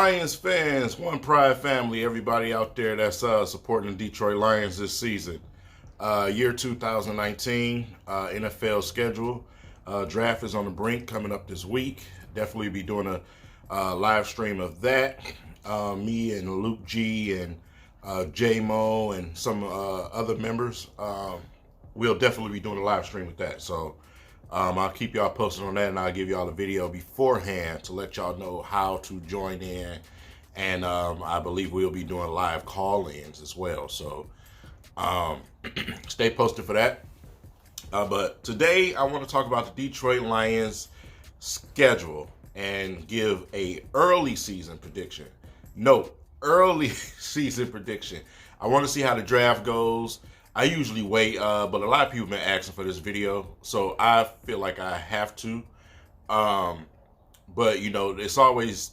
Lions fans, One Pride family, everybody out there that's supporting the Detroit Lions this season. Year 2019, NFL schedule. Draft is on the brink coming up this week. Definitely be doing a live stream of that. Me and Luke G and J-Mo and some other members. We'll definitely be doing a live stream with that. So I'll keep y'all posted on that, and I'll give y'all a video beforehand to let y'all know how to join in. And I believe we'll be doing live call-ins as well. So stay posted for that. But today I want to talk about the Detroit Lions schedule and give a early season prediction. No, early season prediction. I want to see how the draft goes. I usually wait, but a lot of people have been asking for this video, so I feel like I have to. But, it's always,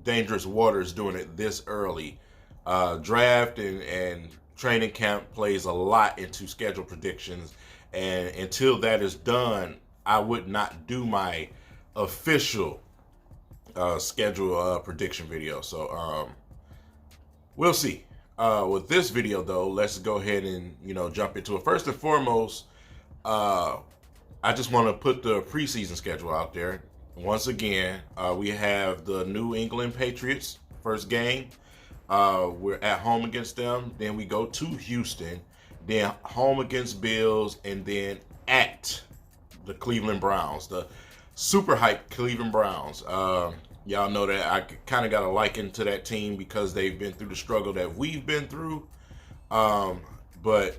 dangerous waters doing it this early. Draft and training camp plays a lot into schedule predictions, and until that is done, I would not do my official schedule prediction video. So we'll see. With this video, though, let's go ahead and, jump into it. First and foremost, I just want to put the preseason schedule out there. Once again, we have the New England Patriots, first game. We're at home against them. Then we go to Houston. Then home against Bills. And then at the Cleveland Browns, the super hyped Cleveland Browns. Y'all know that I kind of got a liking to that team because they've been through the struggle that we've been through. But,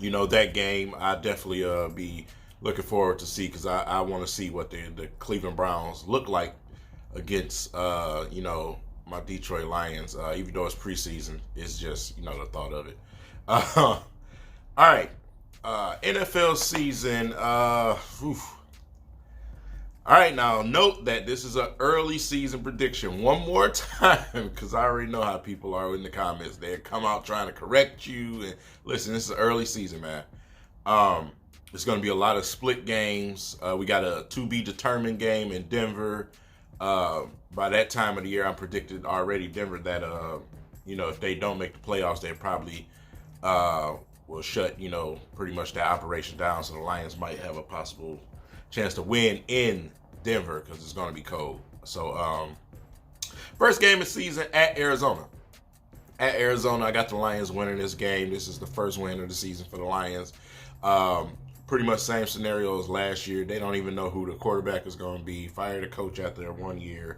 that game I definitely be looking forward to see, because I want to see what the Cleveland Browns look like against, my Detroit Lions. Even though it's preseason, it's just, the thought of it. All right. NFL season. All right, now note that this is an early season prediction. One more time, because I already know how people are in the comments. They come out trying to correct you. And listen, this is early season, man. It's going to be a lot of split games. We got a to-be-determined game in Denver. By that time of the year, I'm predicted already Denver that, if they don't make the playoffs, they probably will shut, pretty much that operation down. So the Lions might have a possible chance to win in Denver because it's going to be cold. So, first game of the season at Arizona. At Arizona, I got the Lions winning this game. This is the first win of the season for the Lions. Pretty much same scenario as last year. They don't even know who the quarterback is going to be. Fire the coach after their 1 year.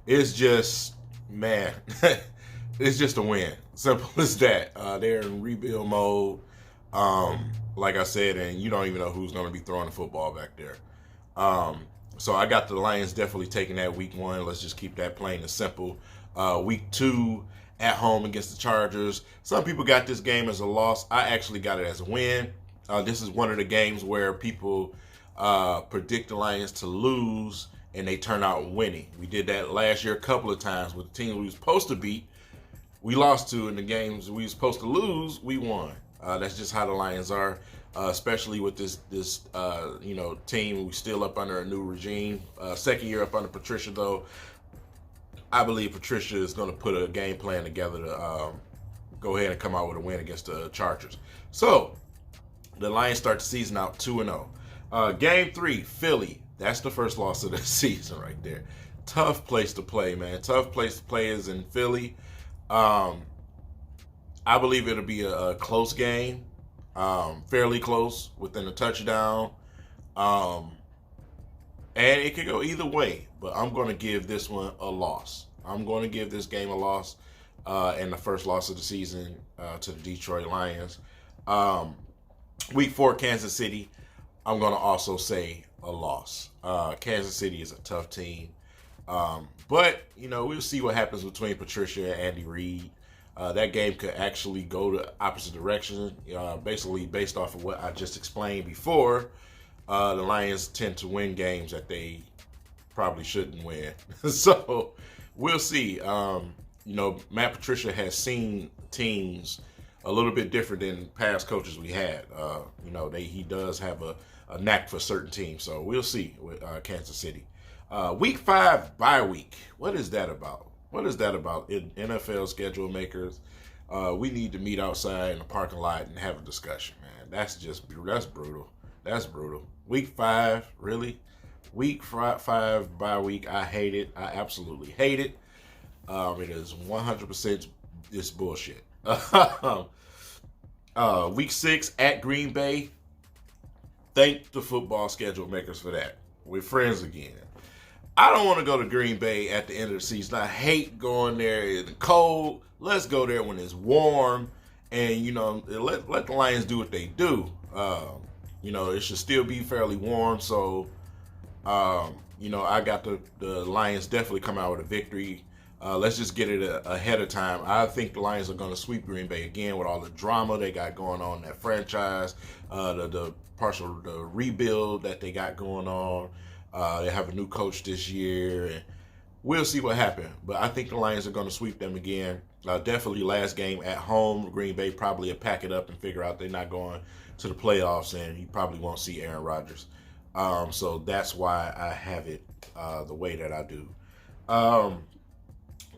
It's just, man, it's just a win. Simple as that. They're in rebuild mode, like I said, and you don't even know who's going to be throwing the football back there. So I got the Lions definitely taking that week one. Let's just keep that plain and simple. Week two at home against the Chargers. Some people got this game as a loss. I actually got it as a win. This is one of the games where people predict the Lions to lose and they turn out winning. We did that last year a couple of times with the team we were supposed to beat. We lost to, in the games we were supposed to lose, we won. That's just how the Lions are. Especially with this team. We're still up under a new regime. Second year up under Patricia, though. I believe Patricia is going to put a game plan together to go ahead and come out with a win against the Chargers. So, the Lions start the season out 2-0. Game 3, Philly. That's the first loss of the season right there. Tough place to play, man. Tough place to play is in Philly. I believe it'll be a close game. Fairly close, within a touchdown. And it could go either way, but I'm going to give this one a loss. I'm going to give this game a loss, and the first loss of the season to the Detroit Lions. Week 4, Kansas City, I'm going to also say a loss. Kansas City is a tough team. But, we'll see what happens between Patricia and Andy Reid. That game could actually go the opposite direction, basically based off of what I just explained before. The Lions tend to win games that they probably shouldn't win. So we'll see. Matt Patricia has seen teams a little bit different than past coaches we had. He does have a knack for certain teams. So we'll see with Kansas City. Week 5 bye week. What is that about? What is that about? In NFL schedule makers, we need to meet outside in the parking lot and have a discussion, man. That's brutal. That's brutal. Week 5, really? Week 5 bye week. I hate it. I absolutely hate it. It is 100% this bullshit. Week 6 at Green Bay. Thank the football schedule makers for that. We're friends again. I don't want to go to Green Bay at the end of the season. I hate going there in the cold. Let's go there when it's warm. And, let the Lions do what they do. It should still be fairly warm. So, I got the Lions definitely come out with a victory. Let's just get it ahead of time. I think the Lions are going to sweep Green Bay again with all the drama they got going on in that franchise, the rebuild that they got going on. They have a new coach this year, and we'll see what happens. But I think the Lions are going to sweep them again. Definitely last game at home. Green Bay probably will pack it up and figure out they're not going to the playoffs, and you probably won't see Aaron Rodgers. So that's why I have it the way that I do.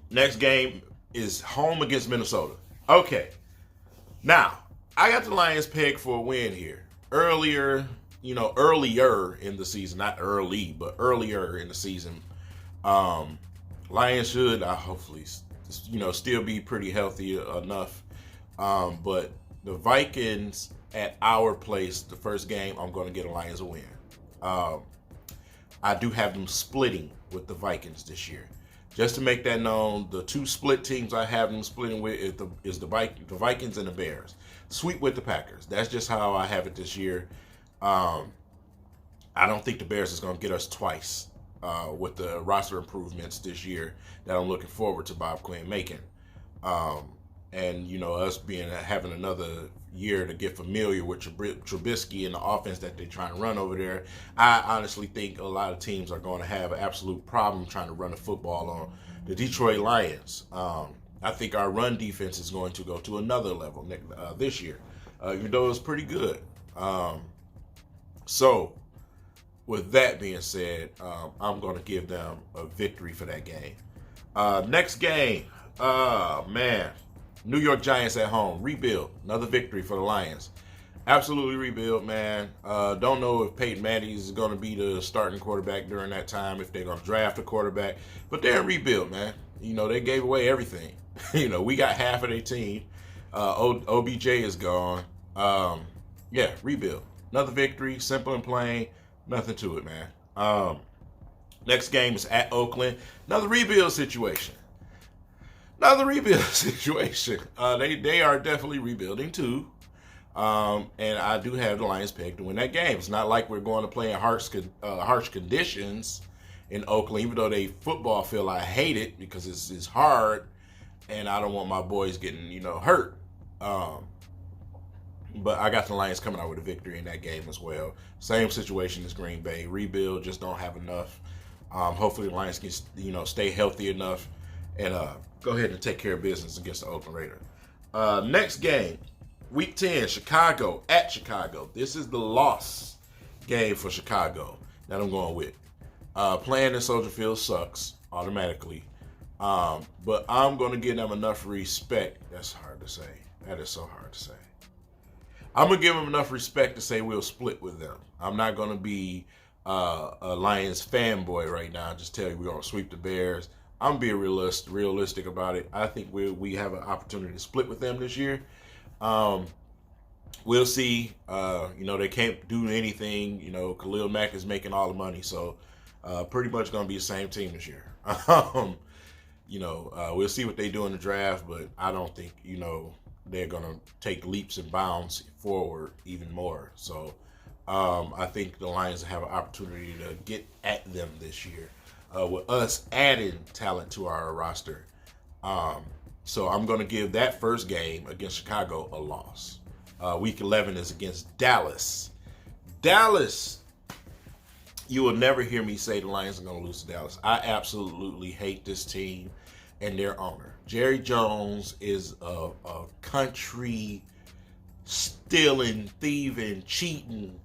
Next game is home against Minnesota. Okay. Now, I got the Lions pegged for a win here. Earlier in the season, not early, but earlier in the season, Lions should hopefully, still be pretty healthy enough. But the Vikings at our place, the first game, I'm going to get the Lions a win. I do have them splitting with the Vikings this year. Just to make that known, the two split teams I have them splitting with is the Vikings and the Bears. Sweep with the Packers. That's just how I have it this year. I don't think the Bears is going to get us twice with the roster improvements this year that I'm looking forward to Bob Quinn making. And us having another year to get familiar with Trubisky and the offense that they're trying to run over there. I honestly think a lot of teams are going to have an absolute problem trying to run the football on the Detroit Lions. I think our run defense is going to go to another level this year, even though it's pretty good. So, with that being said, I'm going to give them a victory for that game. Next game, man. New York Giants at home. Rebuild. Another victory for the Lions. Absolutely rebuild, man. Don't know if Peyton Manning is going to be the starting quarterback during that time, if they're going to draft a quarterback. But they're in rebuild, man. They gave away everything. We got half of their team. OBJ is gone. Rebuild. Another victory. Simple and plain. Nothing to it, man. Next game is at Oakland. Another rebuild situation. They are definitely rebuilding too. And I do have the Lions pegged to win that game. It's not like we're going to play in harsh conditions in Oakland, even though they football field, I hate it because it's hard and I don't want my boys getting, hurt. But I got the Lions coming out with a victory in that game as well. Same situation as Green Bay. Rebuild, just don't have enough. Hopefully the Lions can, stay healthy enough and go ahead and take care of business against the Oakland Raiders. Next game, Week 10, Chicago at Chicago. This is the loss game for Chicago that I'm going with. Playing in Soldier Field sucks automatically. But I'm going to give them enough respect. That's hard to say. That is so hard to say. I'm going to give them enough respect to say we'll split with them. I'm not going to be a Lions fanboy right now. Just tell you we're going to sweep the Bears. I'm being realistic about it. I think we have an opportunity to split with them this year. We'll see. They can't do anything. Khalil Mack is making all the money. So pretty much going to be the same team this year. We'll see what they do in the draft, but I don't think, they're going to take leaps and bounds forward even more. So I think the Lions have an opportunity to get at them this year with us adding talent to our roster. So I'm going to give that first game against Chicago a loss. Week 11 is against Dallas. Dallas, you will never hear me say the Lions are going to lose to Dallas. I absolutely hate this team and their owner. Jerry Jones is a country stealing, thieving, cheating,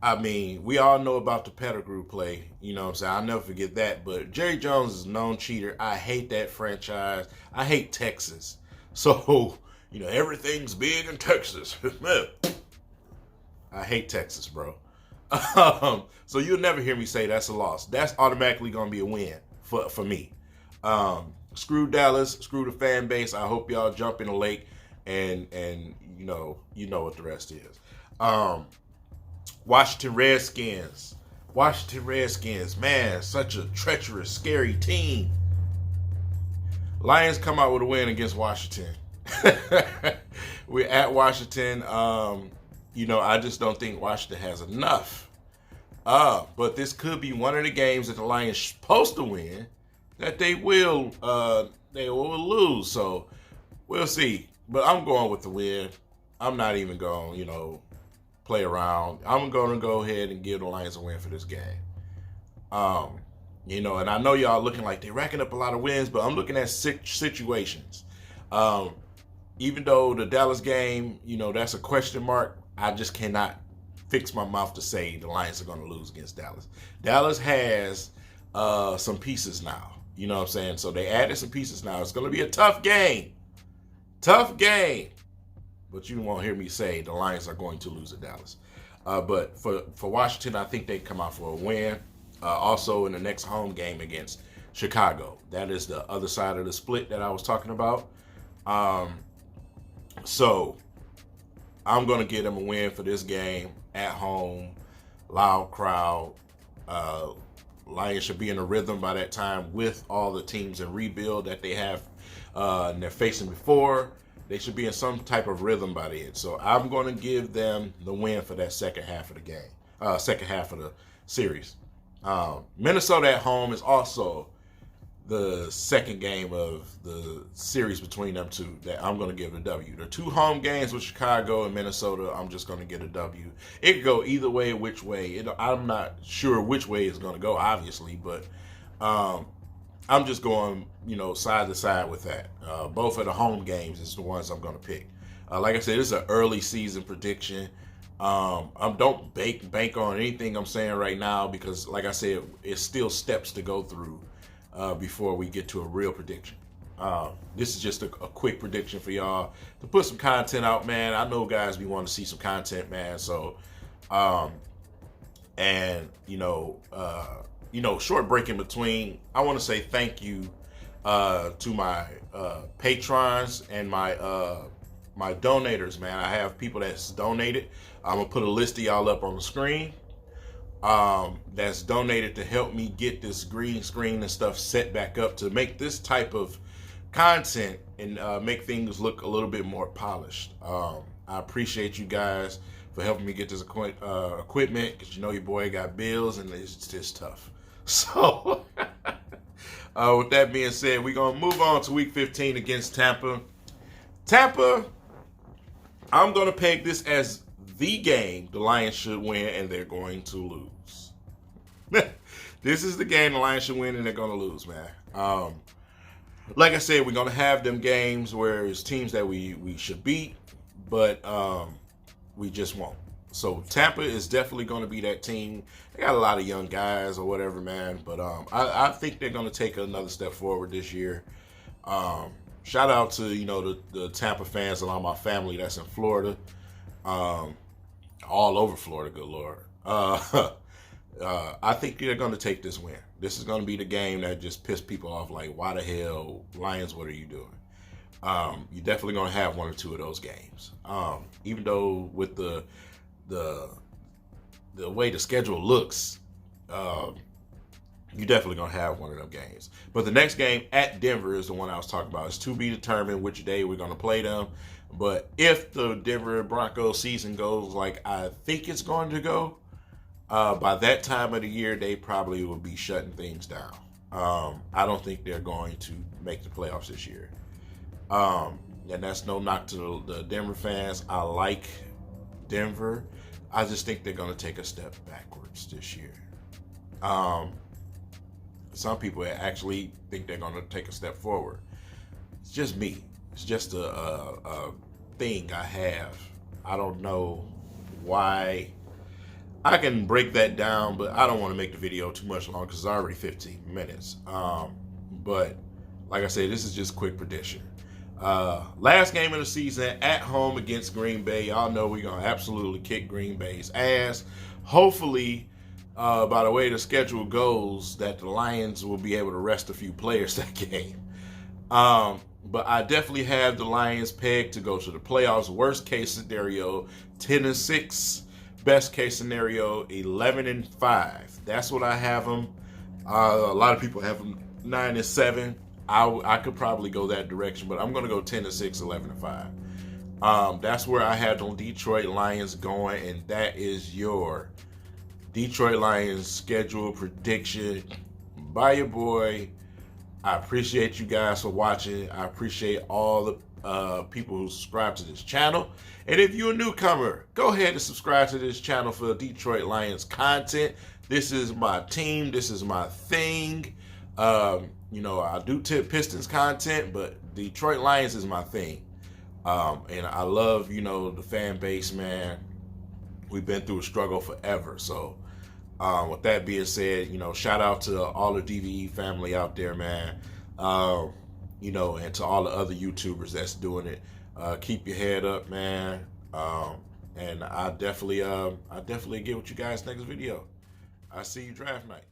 I mean, we all know about the Pettigrew play. You know what I'm saying? I'll never forget that. But Jerry Jones is a known cheater. I hate that franchise. I hate Texas. So, everything's big in Texas. Man, I hate Texas, bro. So you'll never hear me say that's a loss. That's automatically going to be a win for me. Screw Dallas. Screw the fan base. I hope y'all jump in the lake and you know what the rest is. Washington Redskins. Man, such a treacherous, scary team. Lions come out with a win against Washington. We're at Washington. I just don't think Washington has enough. But this could be one of the games that the Lions are supposed to win that they will lose. So we'll see. But I'm going with the win. I'm not even going, play around. I'm going to go ahead and give the Lions a win for this game. And I know y'all looking like they're racking up a lot of wins, but I'm looking at situations. Even though the Dallas game, that's a question mark, I just cannot fix my mouth to say the Lions are going to lose against Dallas. Dallas has some pieces now. You know what I'm saying? So they added some pieces now. It's going to be a tough game. But you won't hear me say the Lions are going to lose at Dallas. But for Washington, I think they come out for a win. Also in the next home game against Chicago. That is the other side of the split that I was talking about. So I'm going to give them a win for this game at home. Loud crowd. Lions should be in a rhythm by that time with all the teams in rebuild that they have and they're facing before. They should be in some type of rhythm by the end. So I'm going to give them the win for that second half of the game, second half of the series. Minnesota at home is also the second game of the series between them two that I'm going to give a W. The two home games with Chicago and Minnesota, I'm just going to get a W. It could go either way, which way. I'm not sure which way it's going to go, obviously, but I'm just going, side to side with that. Both of the home games is the ones I'm going to pick. Like I said, this is an early season prediction. Don't bank on anything I'm saying right now because, like I said, it's still steps to go through before we get to a real prediction. This is just a quick prediction for y'all to put some content out, man. I know guys be wanting to see some content, man. So, short break in between. I want to say thank you to my patrons and my donators, man. I have people that's donated. I'm going to put a list of y'all up on the screen that's donated to help me get this green screen and stuff set back up to make this type of content and make things look a little bit more polished. I appreciate you guys for helping me get this equipment because your boy got bills and it's just tough. So with that being said, we're going to move on to week 15 against Tampa. I'm going to peg this as the game the Lions should win and they're going to lose. This is the game the Lions should win and they're going to lose, man. Like I said, we're going to have them games where it's teams that we should beat, but we just won't. So Tampa is definitely going to be that team. They got a lot of young guys or whatever, man. But I think they're going to take another step forward this year. Shout out to, the Tampa fans and all my family that's in Florida. All over Florida, good Lord. I think they're going to take this win. This is going to be the game that just pissed people off. Like, why the hell, Lions, what are you doing? You're definitely going to have one or two of those games. Even though with the way the schedule looks, you're definitely going to have one of them games. But the next game at Denver is the one I was talking about. It's to be determined which day we're going to play them. But if the Denver Broncos season goes like I think it's going to go, by that time of the year, they probably will be shutting things down. I don't think they're going to make the playoffs this year. And that's no knock to the Denver fans. I like Denver. I just think they're going to take a step backwards this year. Some people actually think they're going to take a step forward. It's just me. It's just a thing I have. I don't know why. I can break that down, but I don't want to make the video too much long because it's already 15 minutes. But like I said, this is just quick prediction. Last game of the season at home against Green Bay. Y'all know we're going to absolutely kick Green Bay's ass. Hopefully, by the way the schedule goes, that the Lions will be able to rest a few players that game. But I definitely have the Lions pegged to go to the playoffs. Worst case scenario, 10-6. Best case scenario, 11-5. That's what I have them. A lot of people have them 9-7. I could probably go that direction, but I'm going to go 10-6, 11-5. That's where I have the Detroit Lions going, and that is your Detroit Lions schedule prediction by your boy. I appreciate you guys for watching. I appreciate all the people who subscribe to this channel. And if you're a newcomer, go ahead and subscribe to this channel for Detroit Lions content. This is my team. This is my thing. You know, I do tip Pistons content, but Detroit Lions is my thing. And I love, you know, the fan base, man. We've been through a struggle forever. So with that being said, you know, shout out to all the DVE family out there, man. You know, and to all the other YouTubers that's doing it. Keep your head up, man. And I definitely get with you guys next video. I see you draft night.